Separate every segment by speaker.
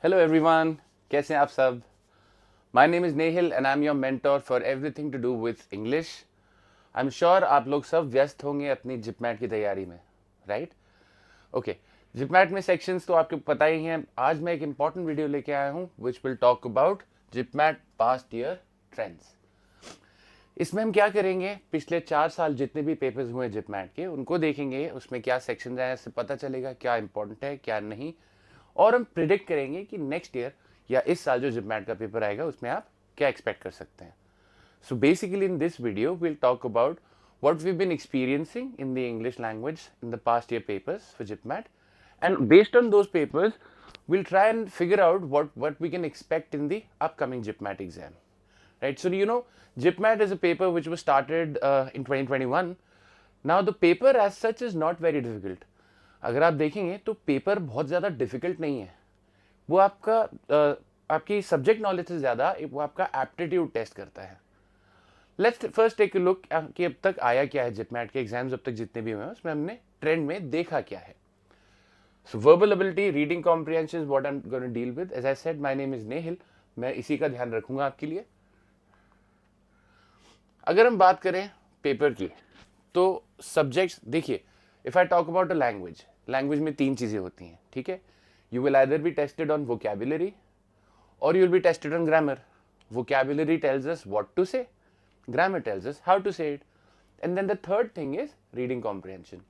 Speaker 1: Hello everyone, कैसे हैं आप सब। My name is Nehil and I am your mentor for everything to do with English. I am sure आप लोग सब व्यस्त होंगे अपनी जिपमैट की तैयारी में, राइट? ओके, जिपमैट में सेक्शंस तो आपको पता ही हैं। आज मैं एक इंपॉर्टेंट वीडियो लेके आया हूँ which will talk about JIPMAT past year trends. इसमें हम क्या करेंगे, पिछले 4 साल जितने भी पेपर्स हुए जिपमैट के उनको देखेंगे, उसमें क्या सेक्शन आए इससे पता चलेगा क्या इंपॉर्टेंट है क्या नहीं, और हम प्रिडिक्ट करेंगे कि नेक्स्ट ईयर या इस साल जो जिपमैट का पेपर आएगा उसमें आप क्या एक्सपेक्ट कर सकते हैं। So basically in this video will talk about what we've been experiencing in the English language in the past year papers for JIPMAT, and based on those papers we'll try and figure out what we can expect in the upcoming JIPMAT exam, right? So JIPMAT is a paper which was started in 2021. Now the paper as such is not very difficult. अगर आप देखेंगे तो paper बहुत ज़्यादा difficult नहीं है। वो आपकी सब्जेक्ट नॉलेज से ज़्यादा वो आपका एप्टीट्यूड टेस्ट करता है। Let's first take a look कि अब तक आया क्या है जिपमैट के एग्जाम्स, अब तक जितने भी हुए हैं उसमें हमने ट्रेंड में देखा क्या है। So verbal ability, reading comprehension, what I am going to deal with. As I said, my name is Nehil, मैं इसी का ध्यान रखूंगा आपके लिए। अगर हम बात करें पेपर की तो सब्जेक्ट्स देखिए, if I talk about a language, language में 3 चीज़ें होती हैं, ठीक है? You will either be tested on vocabulary or you'll be tested on grammar. Vocabulary tells us what to say, grammar tells us how to say it, and then the third thing is reading comprehension.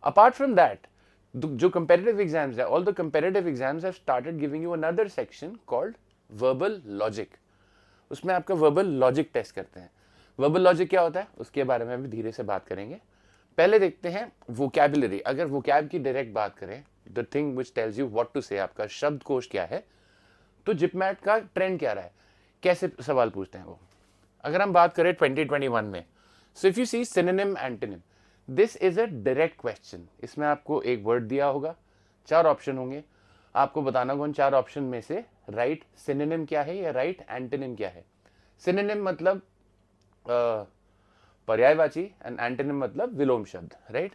Speaker 1: Apart from that, जो competitive exams है, all the competitive exams have started giving you another section called verbal logic. उसमें आपका verbal logic test करते हैं। verbal logic क्या होता है उसके बारे में भी धीरे से बात करेंगे। पहले देखते हैं vocabulary। अगर vocab की डायरेक्ट बात करें, the thing which tells you what to say, आपका शब्दकोश क्या है, तो जिपमैट का ट्रेंड क्या रहा है, कैसे सवाल पूछते हैं वो। अगर हम बात करें 2021 में, so if you see synonym antonym, this is a direct question. इसमें आपको एक वर्ड दिया होगा, 4 ऑप्शन होंगे, आपको बताना होगा उन 4 ऑप्शन में से राइट सिनोनिम क्या है या राइट एंटोनिम क्या है। सिनोनिम मतलब पर्यायवाची एंड एंटोनिम मतलब विलोम शब्द, राइट?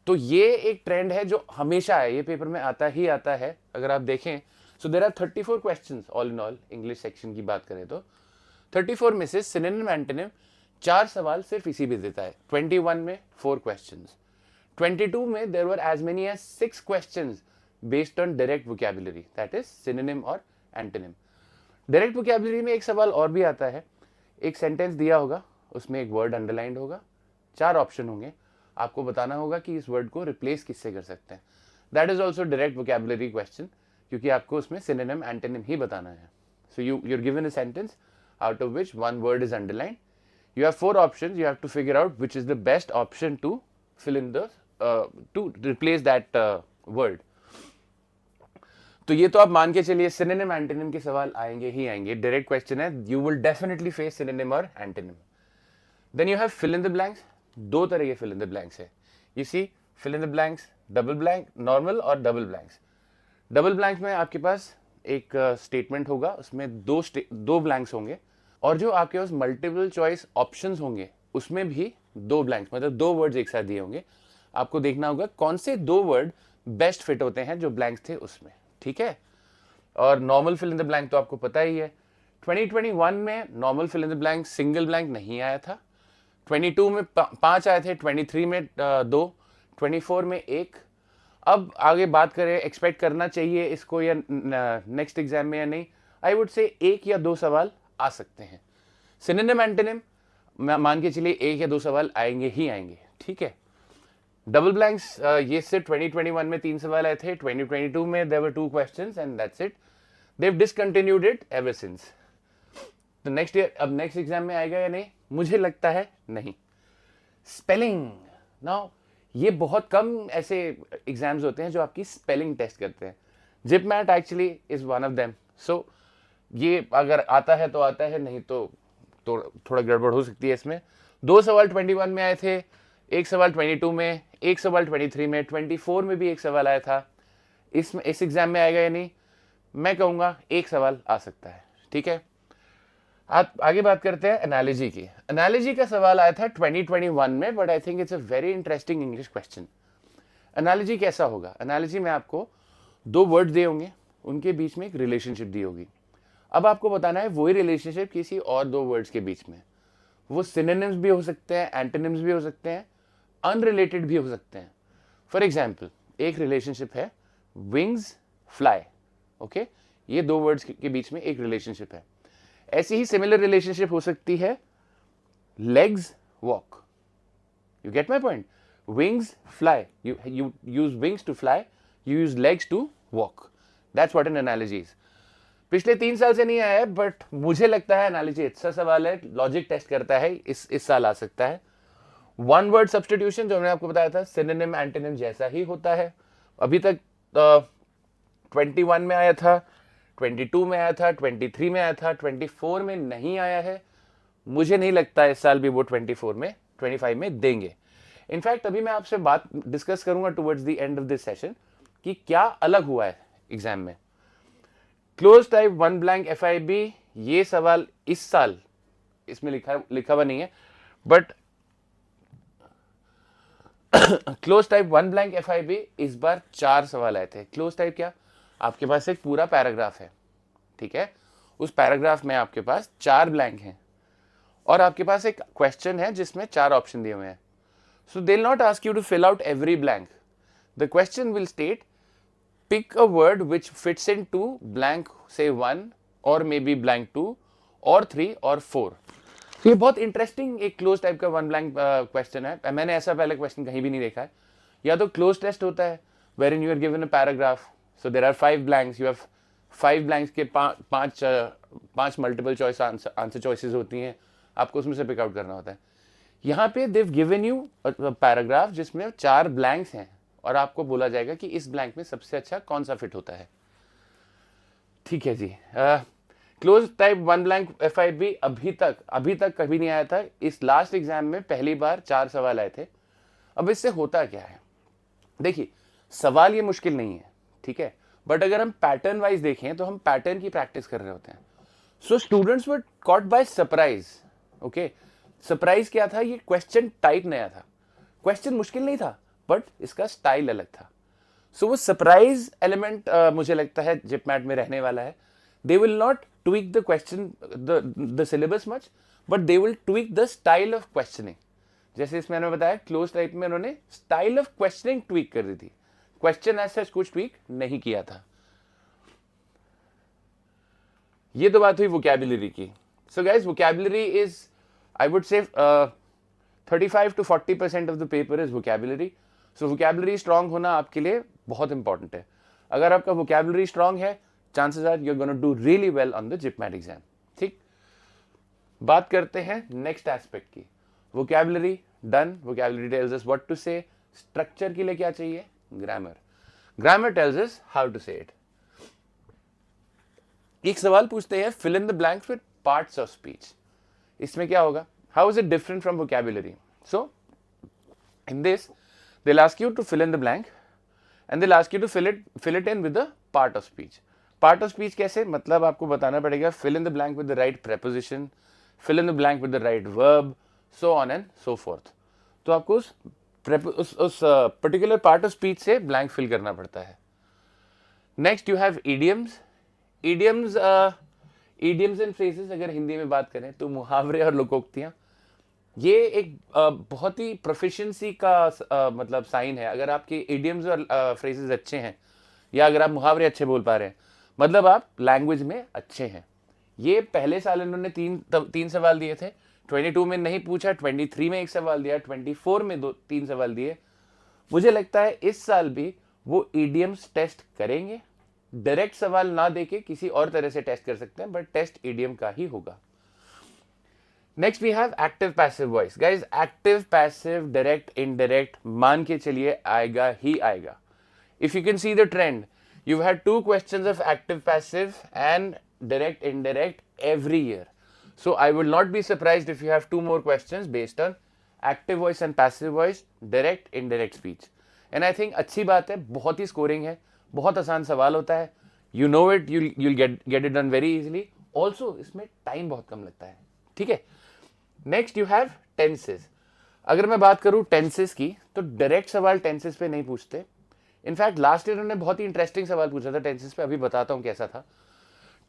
Speaker 1: तो ये एक ट्रेंड है जो हमेशा है, ये पेपर में आता ही आता है। अगर आप देखें, so there are 34 questions all in all. English section की बात करें तो 34 में से सिनोनिम एंटोनिम 4 सवाल सिर्फ इसी भी देता है। 21 में 4 क्वेश्चंस, 22 में there were as many as 6 questions based on direct vocabulary, that is synonym और एंटोनिम। डायरेक्ट वोकैबुलरी में एक सवाल और भी आता है, एक सेंटेंस दिया होगा, उसमें एक वर्ड अंडरलाइंड होगा, 4 ऑप्शन होंगे, आपको बताना होगा कि इस वर्ड को रिप्लेस किससे कर सकते हैं। That is also direct vocabulary question, क्योंकि आपको उसमें सिनोनिम एंटोनिम ही बताना है। सो you're given a sentence out of which one word is underlined. You have 4 options. You have to figure out which is the best option to fill in the to replace that word. तो ये तो आप मान के चलिए synonym antonym के सवाल आएंगे ही आएंगे, डायरेक्ट क्वेश्चन है, you will definitely face synonym और antonym. Then you have fill in the blanks. 2 तरह के फिल इन द ब्लैंक्स है। You see fill in the blanks, double blank, normal और डबल ब्लैंक्स। डबल ब्लैंक में आपके पास एक statement होगा, उसमें दो ब्लैंक्स होंगे, और जो आपके पास मल्टीपल चॉइस ऑप्शंस होंगे उसमें भी 2 ब्लैंक्स, मतलब 2 वर्ड्स एक साथ दिए होंगे। आपको देखना होगा कौन से 2 वर्ड बेस्ट फिट होते हैं जो ब्लैंक्स थे उसमें, ठीक है? और normal fill in the blank तो आपको पता ही है, 2021 में normal fill in the blank single blank नहीं आया था। 22 में 5 आए थे, 23 में 2, 24 में 1। अब आगे बात करें एक्सपेक्ट करना चाहिए इसको या नेक्स्ट एग्जाम में या नहीं, आई वुड से 1 या 2 सवाल आ सकते हैं। सिनोनिम एंटोनिम मान के चलिए 1 या 2 सवाल आएंगे ही आएंगे, ठीक है? डबल ब्लैंक्स ये सिर्फ 2021 में 3 सवाल आए थे, 2022 में there were 2 questions and that's it. They have discontinued it ever since. तो नेक्स्ट ईयर, अब नेक्स्ट एग्जाम में आएगा या नहीं, मुझे लगता है नहीं। स्पेलिंग, नाउ ये बहुत कम ऐसे एग्जाम्स होते हैं जो आपकी स्पेलिंग टेस्ट करते हैं। JIPMAT actually is one of them. So ये अगर आता है तो आता है, नहीं तो थोड़ा गड़बड़ हो सकती है इसमें। 2 सवाल 21 में आए थे, 1 सवाल 22 में, 1 सवाल 23 में, 24 में भी 1 सवाल आया था। इस एग्जाम में आएगा या नहीं, मैं कहूँगा 1 सवाल आ सकता है, ठीक है? आप आगे बात करते हैं एनालॉजी की। एनालॉजी का सवाल आया था 2021 में, but I think it's a very interesting English question. Analogy कैसा होगा? एनालॉजी में आपको 2 वर्ड दिए होंगे, उनके बीच में एक रिलेशनशिप दी होगी। अब आपको बताना है वही रिलेशनशिप किसी और दो वर्ड्स के बीच में। वो सिनोनिम्स भी हो सकते हैं, एंटोनिम्स भी हो सकते हैं, अनरिलेटेड भी हो सकते हैं। फॉर एग्जाम्पल, एक रिलेशनशिप है विंग्स फ्लाई, ओके, ये दो वर्ड्स के बीच में एक रिलेशनशिप है। ऐसी ही सिमिलर रिलेशनशिप हो सकती है legs walk. You get my point? Wings fly. You use wings to fly. You use legs to walk. That's what an analogy is. पिछले 3 साल से नहीं आया है, बट मुझे लगता है एनालॉजी अच्छा सवाल है, लॉजिक टेस्ट करता है, इस साल आ सकता है। वन वर्ड सब्स्टिट्यूशन जो मैंने आपको बताया था, सिनोनिम एंटोनिम जैसा ही होता है। अभी तक 21 में आया था, 22 में आया था, 23 में आया था, 24 में नहीं आया है। मुझे नहीं लगता इस साल भी वो 25 में देंगे। इनफैक्ट अभी मैं आपसे बात डिस्कस करूंगा towards the end of this session कि क्या अलग हुआ है एग्जाम में। Close type one blank FIB, ये सवाल इस साल इसमें लिखा हुआ नहीं है, but close type one blank FIB इस बार 4 सवाल आए थे। क्लोज टाइप क्या? आपके पास एक पूरा पैराग्राफ है, ठीक है, उस पैराग्राफ में आपके पास 4 ब्लैंक हैं और आपके पास एक क्वेश्चन है जिसमें 4 ऑप्शन दिए हुए हैं। So they will not ask you to fill out every blank. The question will state pick a word which fits in to blank से 1 और मे बी ब्लैंक 2 और 3 और 4। तो ये बहुत इंटरेस्टिंग एक क्लोज टाइप का वन ब्लैंक क्वेश्चन है। मैंने ऐसा पहले क्वेश्चन कहीं भी नहीं देखा है। या तो क्लोज टेस्ट होता है wherein you are given a paragraph, so there are 5 blanks, you have 5 blanks के 5 मल्टीपल चॉइस आंसर चॉइसेस होती हैं, आपको उसमें से पिक आउट करना होता है। यहाँ पे देव गिवन यू पैराग्राफ जिसमें 4 ब्लैंक्स हैं और आपको बोला जाएगा कि इस ब्लैंक में सबसे अच्छा कौन सा फिट होता है। ठीक है जी। Cloze type one blank FIB अभी तक कभी नहीं आया था। इस लास्ट एग्जाम में पहली बार 4 सवाल आए थे। अब इससे होता क्या है, देखिए सवाल ये मुश्किल नहीं है, ठीक है, बट अगर हम पैटर्न वाइज देखें तो हम पैटर्न की प्रैक्टिस कर रहे होते हैं। So students were caught by surprise. Okay, surprise क्या था? ये क्वेश्चन टाइप नया था, क्वेश्चन मुश्किल नहीं था, बट इसका स्टाइल अलग था। सो वो सरप्राइज एलिमेंट मुझे लगता है जिपमैट में रहने वाला है। दे will not tweak the question the syllabus much, but they will tweak the style of questioning. जैसे इसमें मैंने बताया क्लोज टाइप में उन्होंने स्टाइल ऑफ क्वेश्चनिंग ट्वीक कर दी थी, क्वेश्चन ऐसा कुछ ट्वीक नहीं किया था। ये तो बात हुई वोकैबुलरी की। So guys, vocabulary is I would say 35 to 40% of the paper is vocabulary. So vocabulary strong होना आपके लिए बहुत इंपॉर्टेंट है। अगर आपका वोकैबुलरी स्ट्रांग है, chances are you are gonna do really well on the JIPMAT exam. ठीक, बात करते हैं नेक्स्ट एस्पेक्ट की। Vocabulary done, vocabulary tells us what to say. Structure के लिए क्या चाहिए? Grammar. Grammar tells us how to say it. एक सवाल पूछते हैं, fill in the blanks with parts of speech. इसमें क्या होगा? How is it different from vocabulary? So in this they'll ask you to fill in the blank and they'll ask you to fill it in with the part of speech. Part of speech कैसे? मतलब आपको बताना पड़ेगा fill in the blank with the right preposition, fill in the blank with the right verb, so on and so forth. तो आपको उस particular part of speech से blank fill करना पड़ता है। Next you have idioms. Idioms and phrases अगर हिंदी में बात करें तो मुहावरे और लोकोक्तियाँ। ये एक बहुत ही प्रोफिशिएंसी का मतलब साइन है। अगर आपके इडियम्स और फ्रेजेस अच्छे हैं या अगर आप मुहावरे अच्छे बोल पा रहे हैं, मतलब आप लैंग्वेज में अच्छे हैं। ये पहले साल इन्होंने तीन सवाल दिए थे, 22 में नहीं पूछा, 23 में एक सवाल दिया, 24 में 3 सवाल दिए। मुझे लगता है इस साल भी वो इडियम्स टेस्ट करेंगे। डायरेक्ट सवाल ना देके किसी और तरह से टेस्ट कर सकते हैं, बट टेस्ट इडियम का ही होगा। Next we have active passive voice. Guys, active passive direct indirect मान के चलिए आएगा ही आएगा। If you can see the trend, you had 2 questions of active passive and direct indirect every year. So I will not be surprised if you have 2 more questions based on active voice and passive voice, direct indirect speech. And I think अच्छी बात है, बहुत ही scoring है, बहुत आसान सवाल होता है। You know it, you'll get it done very easily. Also इसमें टाइम बहुत कम लगता है। ठीक है, नेक्स्ट यू हैव टेंसेस। अगर मैं बात करूं टेंसेस की, तो डायरेक्ट सवाल टेंसेस पे नहीं पूछते। इनफैक्ट लास्ट ईयर उन्होंने बहुत ही इंटरेस्टिंग सवाल पूछा था टेंसेस पे, अभी बताता हूँ कैसा था।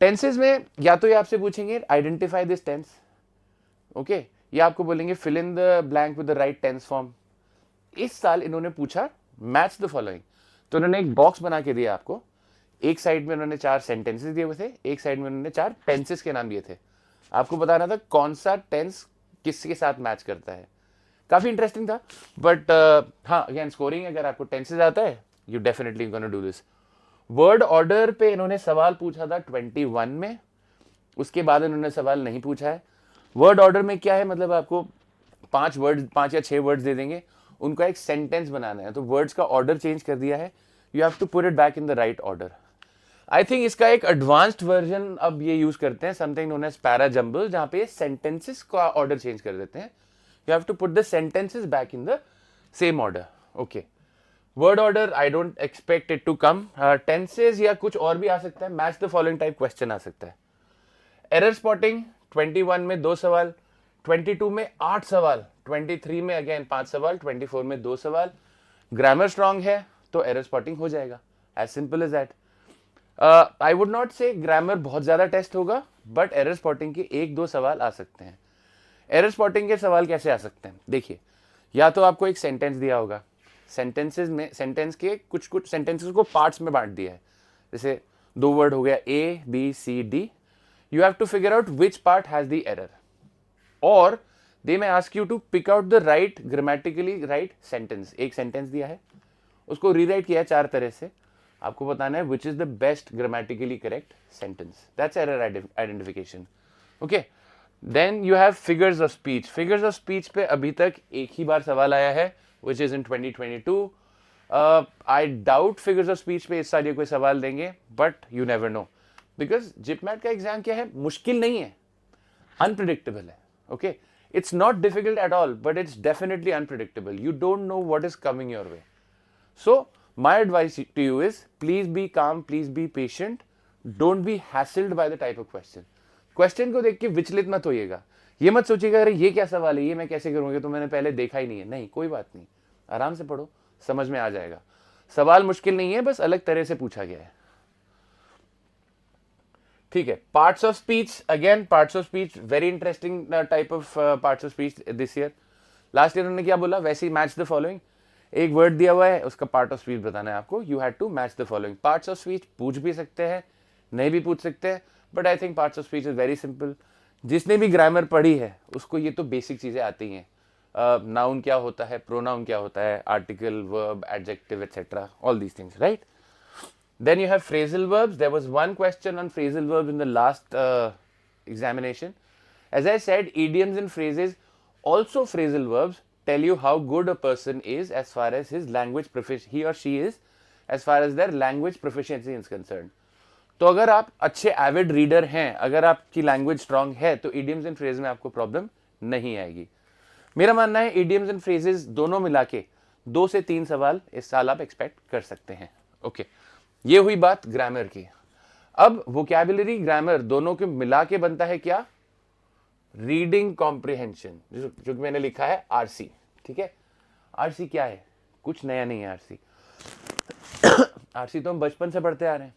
Speaker 1: टेंसेस में या तो ये आपसे पूछेंगे आइडेंटिफाई दिस टेंस, ओके, या आपको बोलेंगे fill in the blank with the right tense form. इस साल इन्होंने पूछा मैच द फॉलोइंग, तो उन्होंने एक बॉक्स बना के दिया आपको, एक साइड में उन्होंने 4 सेंटेंसेस दिए हुए थे, एक साइड में उन्होंने 4 टेंसेस के नाम दिए थे, आपको बताना था कौन सा टेंस किसके साथ मैच करता है। काफी इंटरेस्टिंग था, बट हाँ अगेन स्कोरिंग अगर आपको टेंसेस आता है you definitely gonna do this. Word order पे इन्होंने सवाल पूछा था 21 में, उसके बाद इन्होंने सवाल नहीं पूछा है। वर्ड ऑर्डर में क्या है, मतलब आपको 5 या 6 वर्ड्स दे देंगे, उनका एक सेंटेंस बनाना है, तो वर्ड्स का ऑर्डर चेंज कर दिया है, you have to put it back in the right order. I think इसका एक एडवांस्ड वर्जन अब ये यूज करते हैं, something known as para jumble, जहां पे सेंटेंसेस का ऑर्डर चेंज कर देते हैं। You have to put the sentences back in the same order, okay. Word order I don't expect it to come. Tenses या कुछ और भी आ सकता है, match the following type question आ सकता है। एरर स्पॉटिंग 21 में 2 सवाल, 22 में 8 सवाल, 23 में अगेन 5 सवाल, 24 में 2 सवाल। ग्रामर स्ट्रांग है तो एरर स्पॉटिंग हो जाएगा, as simple as that. I would not say grammar बहुत ज्यादा टेस्ट होगा, बट एरर स्पॉटिंग के 1-2 सवाल आ सकते हैं। एरर स्पॉटिंग के सवाल कैसे आ सकते हैं, देखिए, या तो आपको एक सेंटेंस दिया होगा, सेंटेंसेस में सेंटेंस के कुछ सेंटेंसेस को पार्ट्स में बांट दिया है, जैसे 2 वर्ड हो गया A B C D, you have to figure out which part has the error, or they may ask you to pick out the right grammatically right sentence। एक सेंटेंस दिया है, उसको रीराइट किया है 4 तरह से, आपको बताना है which is the best grammatically correct sentence, that's error identification, okay। then you have figures of speech। figures of speech पे अभी तक एक ही बार सवाल आया है, which is in 2022। I doubt figures of speech पे इस साल ये कोई सवाल देंगे, but you never know, because JIPMAT का एग्जाम क्या है, मुश्किल नहीं है, अनप्रिडिक्टेबल है, okay. It's not difficult at all, but it's definitely unpredictable, you don't know what is coming your way. So my advice to you is please be calm, please be patient, don't be hassled by the type of question. Question को देख के विचलित मत होइएगा, ये मत सोचिएगा अरे ये क्या सवाल है, ये मैं कैसे करूंगा, तो मैंने पहले देखा ही नहीं है। नहीं, कोई बात नहीं, आराम से पढ़ो, समझ में आ जाएगा। सवाल मुश्किल नहीं है, बस अलग तरह से पूछा गया है, ठीक है। Parts of speech, again parts of speech very interesting type of parts of speech this year. Last year उन्होंने क्या बोला, वैसे ही मैच द फॉलोइंग, एक वर्ड दिया हुआ है, उसका पार्ट ऑफ स्पीच बताना है आपको, you had to match the following. Parts of speech पूछ भी सकते हैं, नहीं भी पूछ सकते हैं, but I think parts of speech is very simple. जिसने भी ग्रामर पढ़ी है उसको ये तो बेसिक चीजें आती हैं, नाउन क्या होता है, प्रोनाउन क्या होता है, article, verb, adjective etcetera, all these things, right. Then you have phrasal verbs. There was one question on phrasal verbs in the last examination. As I said, idioms and phrases, also phrasal verbs, tell you how good a person is as far as his language he or she is as far as their language proficiency is concerned. तो अगर आप अच्छे Avid reader हैं, अगर आपकी language strong है, तो idioms and phrases में आपको प्रॉब्लम नहीं आएगी। मेरा मानना है idioms and phrases दोनों मिला के 2 से 3 सवाल इस साल आप एक्सपेक्ट कर सकते हैं, ओके। ये हुई बात ग्रामर की। अब वोकैबुलरी ग्रामर दोनों के मिला के बनता है क्या, रीडिंग कॉम्प्रिहेंशन, जो मैंने लिखा है आरसी, ठीक है। आरसी क्या है, कुछ नया नहीं है आरसी। आरसी तो हम बचपन से पढ़ते आ रहे हैं,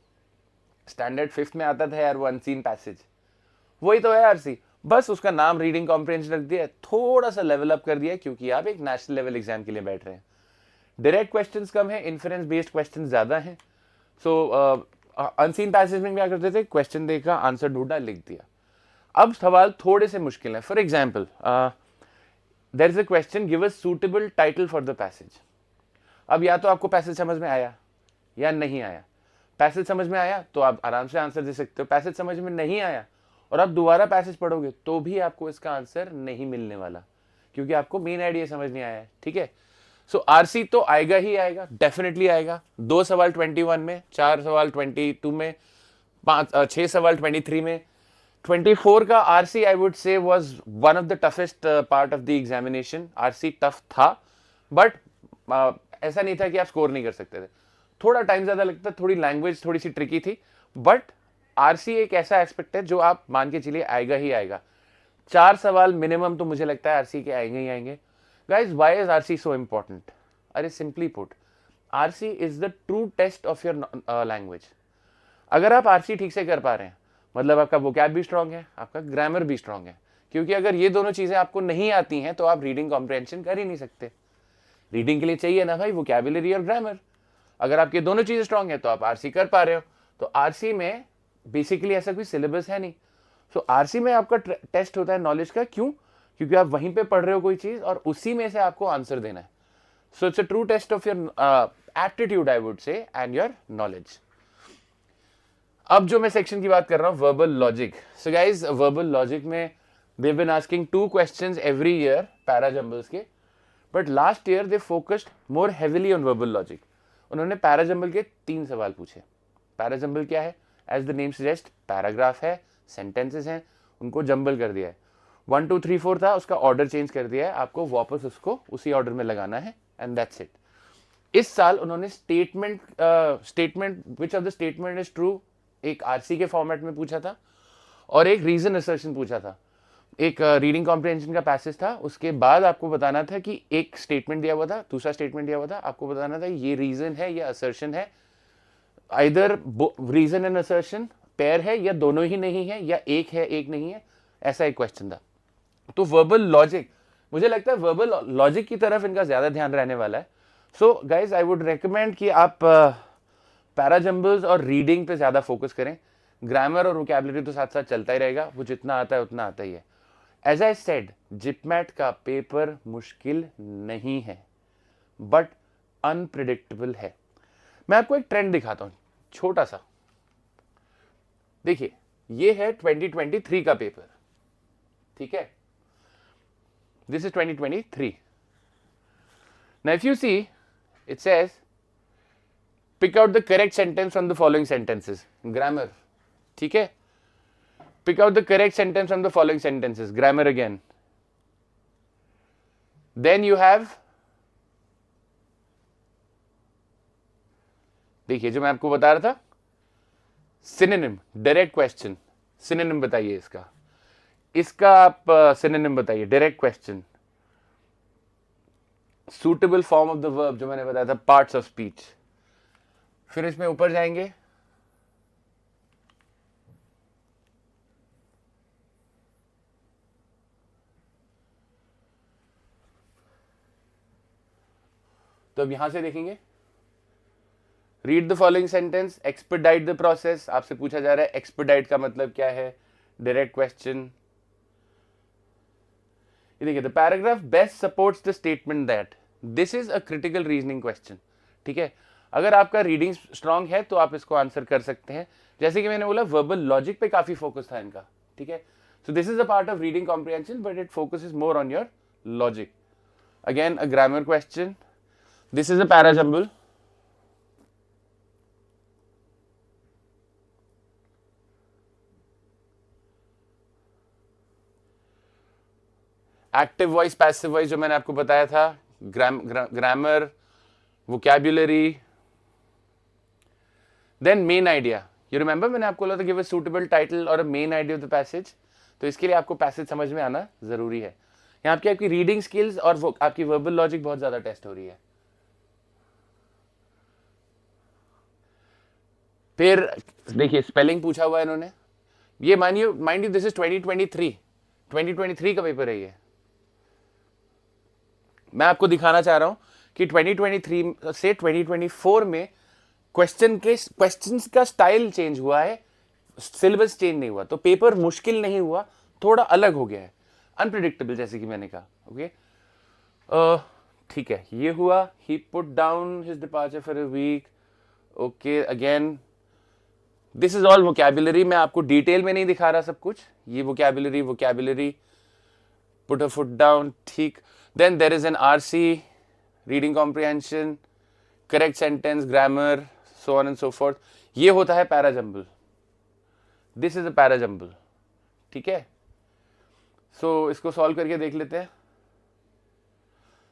Speaker 1: स्टैंडर्ड 5th में आता था यार वो अनसीन पैसेज, वही तो है आरसी, बस उसका नाम रीडिंग कॉम्प्रिहेंशन रख दिया, थोड़ा सा लेवल अप कर दिया क्योंकि आप एक नेशनल लेवल एग्जाम के लिए बैठ रहे हैं। डायरेक्ट क्वेश्चंस कम है, इन्फरेंस बेस्ड क्वेश्चंस ज्यादा हैं। सो अनसीन पैसेज में क्या करते थे, क्वेश्चन देखा, आंसर ढूंढा, लिख दिया। अब सवाल थोड़े से मुश्किल है। For example, there is a question, give a suitable title for the passage. अब या तो आपको पैसेज समझ में आया या नहीं आया। पैसेज समझ में आया तो आप आराम से आंसर दे सकते हो, पैसेज समझ में नहीं आया और आप दोबारा पैसेज पढ़ोगे तो भी आपको इसका आंसर नहीं मिलने वाला, क्योंकि आपको मेन आइडिया समझ नहीं आया है, ठीक है। सो आरसी तो आएगा ही आएगा, डेफिनेटली आएगा। 2 सवाल 21 में, 4 सवाल 22 में, 6 सवाल 23 में। 24 का आरसी आई वुड से was one of the toughest part of the examination. RC tough था, बट ऐसा नहीं था कि आप स्कोर नहीं कर सकते थे, थोड़ा टाइम ज्यादा लगता, थोड़ी लैंग्वेज थोड़ी सी ट्रिकी थी, बट आरसी एक ऐसा एस्पेक्ट है जो आप मान के चलिए आएगा ही आएगा। 4 सवाल मिनिमम तो मुझे लगता है आरसी के आएंगे ही आएंगे। Guys, why is RC so important? अरे simply put, RC is the true test of your language. अगर आप आरसी ठीक से कर पा रहे हैं, मतलब आपका वोकैब भी स्ट्रांग है, आपका ग्रामर भी स्ट्रांग है, क्योंकि अगर ये दोनों चीजें आपको नहीं आती हैं तो आप रीडिंग कॉम्प्रिहेंशन कर ही नहीं सकते। रीडिंग के लिए चाहिए ना भाई वोकैबुलरी और ग्रामर। अगर आपकी दोनों चीजें स्ट्रांग है तो आप आरसी कर पा रहे हो। तो आरसी में बेसिकली ऐसा कोई सिलेबस है नहीं। सो आरसी में आपका टेस्ट होता है नॉलेज का। क्यों? क्योंकि आप वहीं पे पढ़ रहे हो कोई चीज और उसी में से आपको आंसर देना है। So it's a true test of your aptitude I would say and your knowledge. अब जो मैं सेक्शन की बात कर रहा हूं, verbal logic. So guys, verbal logic में they been asking 2 questions every year para jumbles के, but last year they focused more heavily on verbal logic. उन्होंने पैरा जंबल के 3 सवाल पूछे। पैरा जंबल क्या है? As the name suggest, paragraph है, sentences हैं, उनको जंबल कर दिया है। 1 2 3 4 था, उसका ऑर्डर चेंज कर दिया है, आपको वापस उसको उसी ऑर्डर में लगाना है एंड दैट्स इट। इस साल उन्होंने statement which of the statement is true एक आरसी के फॉर्मेट में पूछा था और एक रीजन असर्शन पूछा था। एक रीडिंग कॉम्प्रिहेंशन का पैसेज था, उसके बाद आपको बताना था कि एक स्टेटमेंट दिया हुआ था, दूसरा स्टेटमेंट दिया हुआ था, आपको बताना था ये रीजन है या असर्शन है, either reason and assertion pair है या दोनों ही नहीं है या एक है एक नहीं है, ऐसा एक क्वेश्चन था। तो वर्बल लॉजिक, मुझे लगता है वर्बल लॉजिक की तरफ इनका ज्यादा ध्यान रहने वाला है। So guys I would recommend कि आप पैराजंबल्स और रीडिंग पे ज्यादा फोकस करें। ग्रामर और वोकैबुलरी तो साथ साथ चलता ही रहेगा, वो जितना आता है उतना आता ही है। एज आई सेड, जिपमैट का पेपर मुश्किल नहीं है बट अनप्रिडिक्टेबल है। मैं आपको एक ट्रेंड दिखाता हूं छोटा सा। देखिए, ये है 2023 का पेपर, ठीक है? This is 2023। Now if you see, it says pick out the correct sentence from the following sentences, grammar, ठीक है? Pick out the correct sentence from the following sentences, grammar again. Then you have, देखिए जो मैं आपको बता रहा था, synonym, direct question, synonym बताइए इसका, इसका आप सिनोनिम बताइए, direct question. Suitable form of the verb जो मैंने बताया था, पार्ट्स ऑफ स्पीच। फिर इसमें ऊपर जाएंगे, तो अब यहां से देखेंगे, read the following sentence, expedite the process. आपसे पूछा जा रहा है एक्सपेडाइट का मतलब क्या है, डायरेक्ट क्वेश्चन। ये देखिए, the paragraph best supports the statement that, this is a critical reasoning question, ठीक है? अगर आपका रीडिंग स्ट्रांग है तो आप इसको आंसर कर सकते हैं। जैसे कि मैंने बोला, वर्बल लॉजिक पे काफी फोकस था इनका, ठीक है? So this is a part of reading comprehension but it focuses more on your logic. Again a grammar question, this is a parajumble, active voice, passive voice जो मैंने आपको बताया था, grammar, vocabulary, then main idea. You remember मैंने आपको बोला था give a suitable title और a main idea of the passage. तो इसके लिए आपको पैसेज समझ में आना जरूरी है। यहाँ पे आपकी रीडिंग स्किल्स और आपकी वर्बल लॉजिक बहुत ज्यादा टेस्ट हो रही है। फिर देखिए, स्पेलिंग पूछा हुआ है इन्होंने। ये माइंड यू दिस इज 2023 का पेपर है ये। मैं आपको दिखाना चाह रहा हूं कि 2023 से 2024 में क्वेश्चंस का स्टाइल चेंज हुआ है, सिलेबस चेंज नहीं हुआ। तो पेपर मुश्किल नहीं हुआ, थोड़ा अलग हो गया है, अनप्रिडिक्टेबल, जैसे कि मैंने कहा। ओके, ठीक है, ये हुआ। He put down his departure for a week. Okay, again this is all vocabulary. मैं आपको डिटेल में नहीं दिखा रहा सब कुछ, ये vocabulary. Put a foot down, ठीक। Then there is an RC, reading comprehension, correct sentence, grammar, so on and so forth. ये होता है para jumble. This is a para jumble, ठीक है? सो इसको सॉल्व करके देख लेते हैं।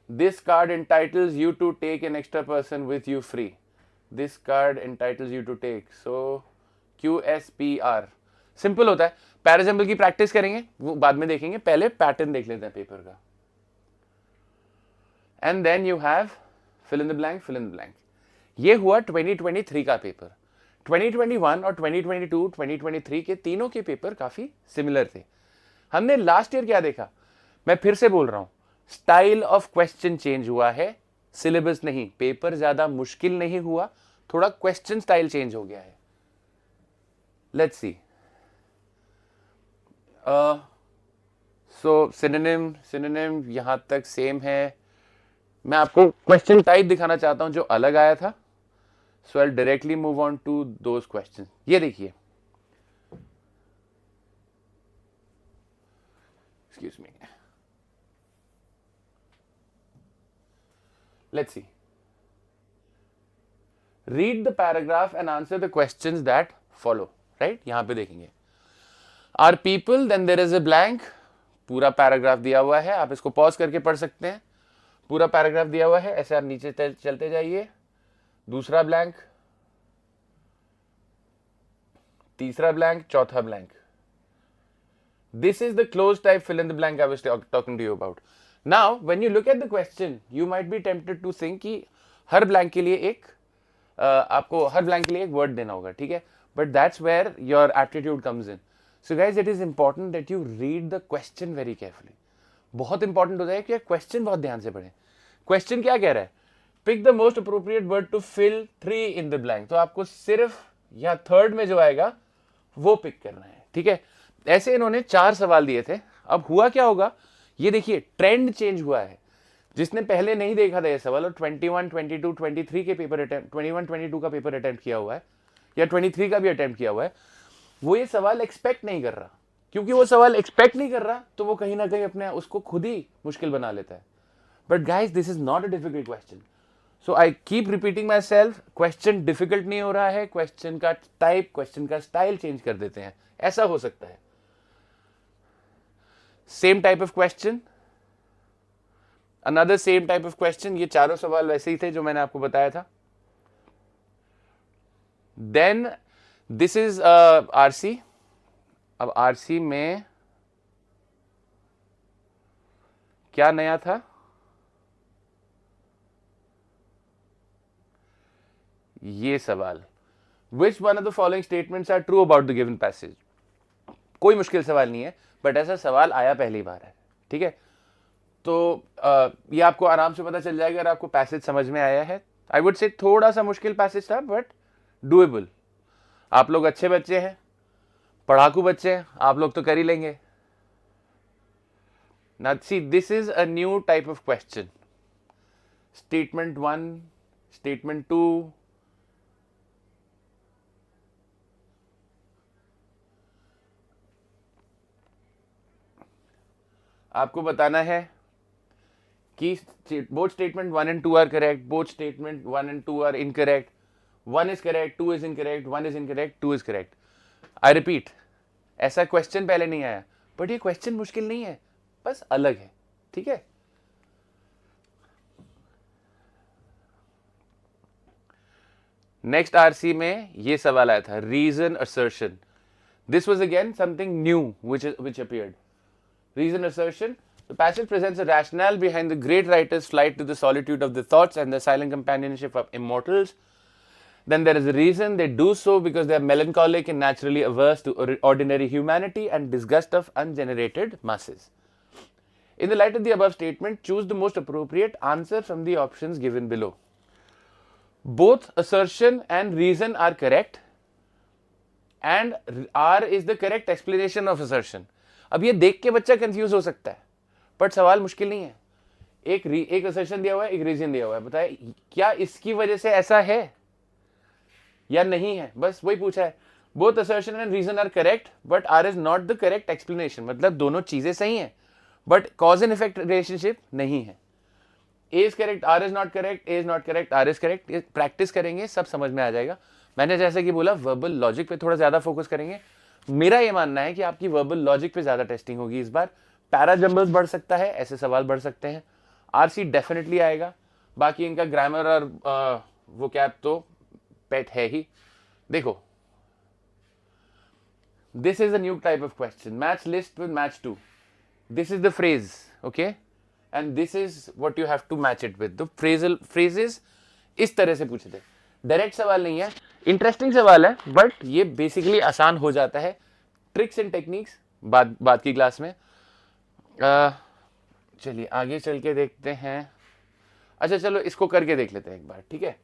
Speaker 1: This card entitles you to take an extra person with you free. This card entitles you to take, so QSPR। Simple होता है। पैराजंबल की प्रैक्टिस करेंगे, वो बाद में देखेंगे, पहले पैटर्न देख लेते हैं पेपर का। And then you have fill in the blank, fill in the blank. ये हुआ 2023 का पेपर। 2021 और 2022, 2023 के तीनों के पेपर काफी सिमिलर थे। हमने लास्ट ईयर क्या देखा, मैं फिर से बोल रहा हूं, स्टाइल ऑफ क्वेश्चन चेंज हुआ है, सिलेबस नहीं। पेपर ज्यादा मुश्किल नहीं हुआ, थोड़ा क्वेश्चन स्टाइल चेंज हो गया है। Let's see. सो सिनोनिम यहां तक सेम है। मैं आपको क्वेश्चन टाइप दिखाना चाहता हूं जो अलग आया था। So I directly move on to those question. ये देखिए, excuse me, let's see. Read the paragraph and answer the questions that follow. Right, यहां पे देखेंगे are people, then there is a blank. पूरा पैराग्राफ दिया हुआ है, आप इसको पॉज करके पढ़ सकते हैं। पूरा पैराग्राफ दिया हुआ है, ऐसे आप नीचे चलते जाइए। दूसरा ब्लैंक, तीसरा ब्लैंक, चौथा blank. This is the closed type fill in the blank I was talking to you about. Now, when you look at the question, you might be tempted to think कि हर blank के लिए एक आपको हर blank के लिए एक word देना होगा, ठीक है? But that's where your aptitude comes in. So guys, it is important that you read the question very carefully. बहुत important होता है कि question बहुत ध्यान से पढ़ें। Question क्या कह रहा है? Pick the most appropriate word to fill 3 in the blank. तो आपको सिर्फ यहाँ थर्ड में जो आएगा वो पिक करना है, ठीक है? ऐसे इन्होंने 4 सवाल दिए थे। अब हुआ क्या होगा, ये देखिए ट्रेंड चेंज हुआ है। जिसने पहले नहीं देखा था ये सवाल और 21, 22, 23 के पेपर अटेम्प्ट, 21, 22 का पेपर अटेम्प्ट किया हुआ है या 23 का भी अटेम्प्ट किया हुआ है, वो ये सवाल एक्सपेक्ट नहीं कर रहा। क्योंकि वो सवाल एक्सपेक्ट नहीं कर रहा तो वो कहीं ना कहीं अपने उसको खुद ही मुश्किल बना लेता है। But guys, this is not a difficult question. So I keep repeating my self, question difficult नहीं हो रहा है, क्वेश्चन का टाइप, क्वेश्चन का स्टाइल चेंज कर देते हैं, ऐसा हो सकता है। Same type of question, another same type of question. ये चारों सवाल वैसे ही थे जो मैंने आपको बताया था। Then this is RC. अब आरसी में क्या नया था, ये सवाल, which one of the following statements are true about the given passage. कोई मुश्किल सवाल नहीं है, बट ऐसा सवाल आया पहली बार है, ठीक है? तो ये आपको आराम से पता चल जाएगा अगर आपको पैसेज समझ में आया है। आई वुड से थोड़ा सा मुश्किल पैसेज था, बट डूएबल। आप लोग अच्छे बच्चे हैं, पढ़ाकू बच्चे हैं, आप लोग तो कर ही लेंगे। Now see, this is a new type of question. Statement 1, statement 2, आपको बताना है कि both statement 1 and 2 are correct, both statement 1 and 2 are incorrect, 1 is correct, 2 is incorrect, 1 is incorrect, 2 is correct. I repeat, ऐसा question पहले नहीं आया, but ये question मुश्किल नहीं है, बस अलग है, ठीक है? नेक्स्ट आरसी में ये सवाल आया था, reason assertion. This was again something new which appeared. Reason assertion. The passage presents a rationale behind the great writer's flight to the solitude of the thoughts and the silent companionship of immortals. Then there is a reason they do so because they are melancholic and naturally averse to ordinary humanity and disgust of ungenerated masses. In the light of the above statement, choose the most appropriate answer from the options given below. Both assertion and reason are correct, and R is the correct explanation of assertion. अब ये देख के बच्चा confuse हो सकता है, but सवाल मुश्किल नहीं है। एक असर्शन दिया हुआ है, एक रीजन दिया हुआ है, बताए क्या इसकी वजह से ऐसा है या नहीं है, बस वही पूछा है। Both assertion and reason are correct, but R is not the correct explanation. मतलब दोनों चीजें सही हैं, but cause and effect relationship नहीं है। A is correct, R is not correct, A is not correct, R is correct. Practice करेंगे सब समझ में आ जाएगा। मैंने जैसे कि बोला, वर्बल लॉजिक पे थोड़ा ज्यादा फोकस करेंगे। मेरा ये मानना है कि आपकी वर्बल लॉजिक पे ज्यादा टेस्टिंग होगी इस बार। पैरा जंबल्स बढ़ सकता है, ऐसे सवाल बढ़ सकते हैं। आरसी डेफिनेटली आएगा, बाकी इनका ग्रामर और वो कैप तो पेट है ही। देखो, this is a new type of question, match list with match two. This is the phrase, okay, and this is what you have to match it with. The phrases इस तरह से पूछे थे, डायरेक्ट सवाल नहीं है, इंटरेस्टिंग सवाल है, बट ये बेसिकली आसान हो जाता है। ट्रिक्स एंड टेक्निक्स बात की क्लास में। चलिए आगे चल के देखते हैं। अच्छा चलो इसको करके देख लेते हैं एक बार, ठीक है।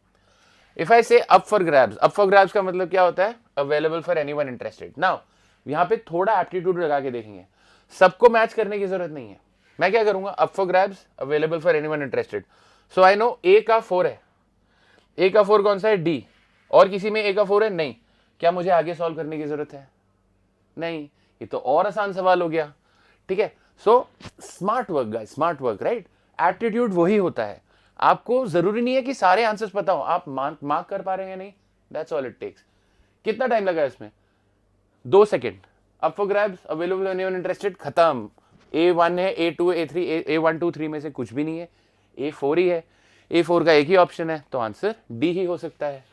Speaker 1: इफ आई से अप फॉर ग्रैब्स का मतलब क्या होता है? Available for anyone interested. Now यहाँ पे थोड़ा एप्टीट्यूड लगा के देखेंगे, सबको मैच करने की जरूरत नहीं है। मैं क्या करूंगा? Up for grabs, available for anyone interested. So I know A का 4 है, ए का 4 कौन सा है? डी। और किसी में ए का 4 है? नहीं। क्या मुझे आगे सॉल्व करने की जरूरत है? नहीं। ये तो और आसान सवाल हो गया, ठीक है। So smart work guys, smart work, right. Aptitude वही होता है। आपको जरूरी नहीं है कि सारे आंसर्स पता हो, आप मार्क कर पा रहे हैं नहीं, दैट्स ऑल इट टेक्स। कितना टाइम लगा इसमें? 2 second. Up for grabs, available anyone interested, खत्म। A1 है, A2, A3, A1, 2, 3 में से कुछ भी नहीं है, A4 ही है। A4 का एक ही ऑप्शन है, तो आंसर डी ही हो सकता है।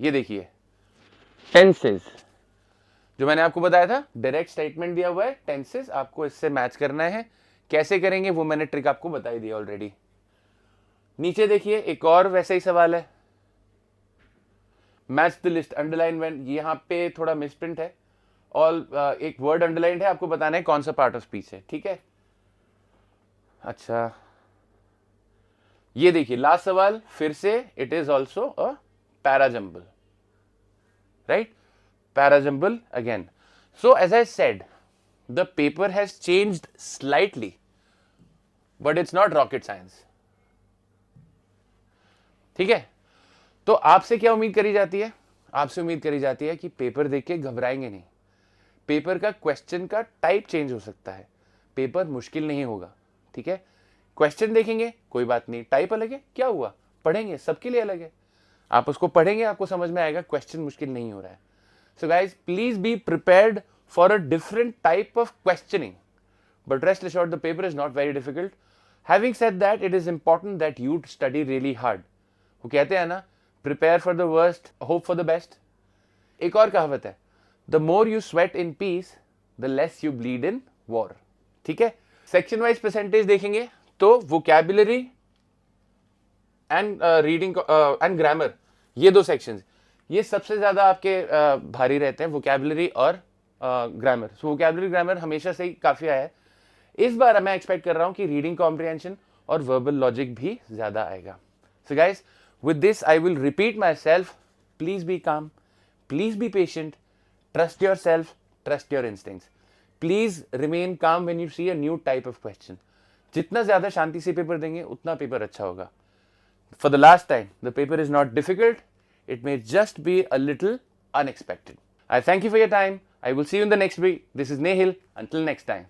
Speaker 1: ये देखिए टेंसेस, जो मैंने आपको बताया था, डायरेक्ट स्टेटमेंट दिया हुआ है, टेंसेस आपको इससे मैच करना है। कैसे करेंगे वो मैंने ट्रिक आपको बताई दी ऑलरेडी। नीचे देखिए एक और वैसा ही सवाल है, match the list, underline when. यहाँ पे थोड़ा मिसप्रिंट है, और एक वर्ड अंडरलाइन है, आपको बताना है कौन सा पार्ट ऑफ स्पीच है, ठीक है। अच्छा ये देखिए लास्ट सवाल फिर से, it is also a parajumble, right, parajumble again. So as I said, the paper has changed slightly, but it's not rocket science, ठीक है। तो आपसे क्या उम्मीद करी जाती है? आपसे उम्मीद करी जाती है कि पेपर देख के घबराएंगे नहीं। पेपर का क्वेश्चन का टाइप चेंज हो सकता है, पेपर मुश्किल नहीं होगा, ठीक है। क्वेश्चन देखेंगे कोई बात नहीं, टाइप अलग है, क्या हुआ, पढ़ेंगे, सबके लिए अलग है। आप उसको पढ़ेंगे, आपको समझ में आएगा क्वेश्चन मुश्किल नहीं हो रहा है। So guys please be prepared for a different type of questioning, but rest assured the paper is not very difficult. Having said that, it is important that you study really hard. वो कहते हैं ना, prepare for the worst, hope for the best. एक और कहावत है, the more you sweat in peace, the less you bleed in war. ठीक है। सेक्शन वाइज परसेंटेज देखेंगे तो vocabulary and reading and grammar, ये दो सेक्शंस, ये सबसे ज्यादा आपके भारी रहते हैं, vocabulary और ग्रामर। सो vocabulary ग्रामर हमेशा से ही काफी आया है। इस बार मैं एक्सपेक्ट कर रहा हूं कि रीडिंग कॉम्प्रिहेंशन और वर्बल लॉजिक भी ज्यादा आएगा। So guys with this I will repeat myself, please be calm, please be patient, trust yourself, trust your instincts, please remain calm when you see a new type of question. जितना ज्यादा शांति से paper देंगे उतना paper अच्छा होगा। For the last time, the paper is not difficult, it may just be a little unexpected. I thank you for your time. I will see you in the next week. This is Nehil. Until next time.